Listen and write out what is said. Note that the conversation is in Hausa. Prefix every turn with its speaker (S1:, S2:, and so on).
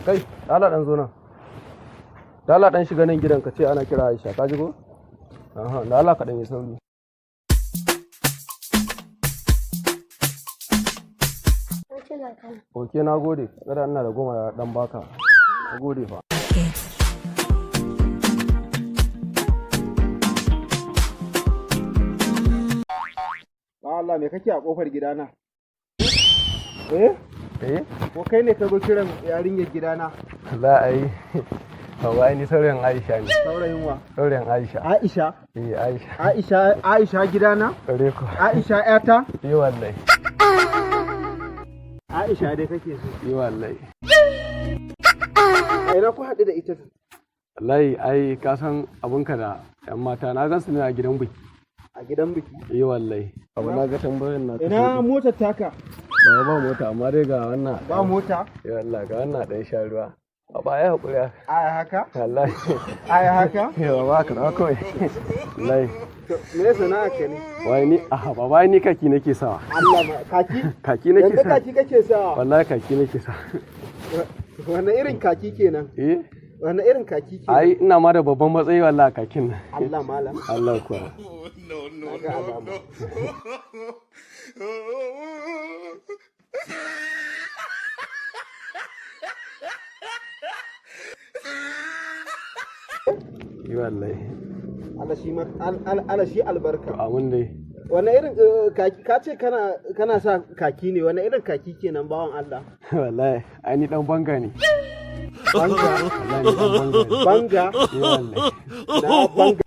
S1: Kai, Allah dan zo nan. Da Allah dan shiga nan gidan ka ce ana kira Aisha, ka ji ko? Aha, da Allah ka dan yi sauri. Oke, na gode. Kada ina da goma dan baka. Na gode fa.
S2: Allah me kake a kofar gidana? Ko kai ne ka zo kiran yarinyar gidana?
S1: La ai. Hawa ni saurayin Aisha ne.
S2: Saurayin wa?
S1: Saurayin Aisha.
S2: Aisha?
S1: Aisha.
S2: Aisha gidana?
S1: Kare ko.
S2: Aisha ƴata?
S1: Wallahi.
S2: Aisha dai kake so?
S1: Wallahi.
S2: Ai na ku haɗu da ita.
S1: Wallahi ai ka san abunka da ƴan mata na gan su ne a gidan biki.
S2: A gidan biki?
S1: Wallahi. Abu na ga tambayoyin na.
S2: Ina motar taka?
S1: Ba mota amma dai ga wannan.
S2: Ba mota?
S1: Wallahi ga wannan dan sha ruwa. Ba ya haƙuri.
S2: Ai haka?
S1: Wallahi.
S2: Ai haka?
S1: Yawa ba ka na kawai. Wallahi.
S2: Me sana'a ka ne?
S1: Wai ni baba ni kaki nake sawa.
S2: Allah ma kaki?
S1: Kaki nake sawa.
S2: Yanzu kaki kake sawa?
S1: Wallahi kaki nake sawa.
S2: Wanne irin kaki kenan? Wanne irin kaki kenan?
S1: Ai ina ma da babban matsayi wallahi kakin nan.
S2: Allah malam.
S1: Allah kuwa. Wallahi.
S2: Allah shi albarka.
S1: Amin dai.
S2: Wane irin kaki ka ce kana sa kaki ne, wane irin kaki kenan bawan Allah?
S1: Wallahi ai ni dan banga ne.
S2: Banga?
S1: Wallahi ni dan banga ne.
S2: Banga?
S1: Wallahi.
S2: Na banga.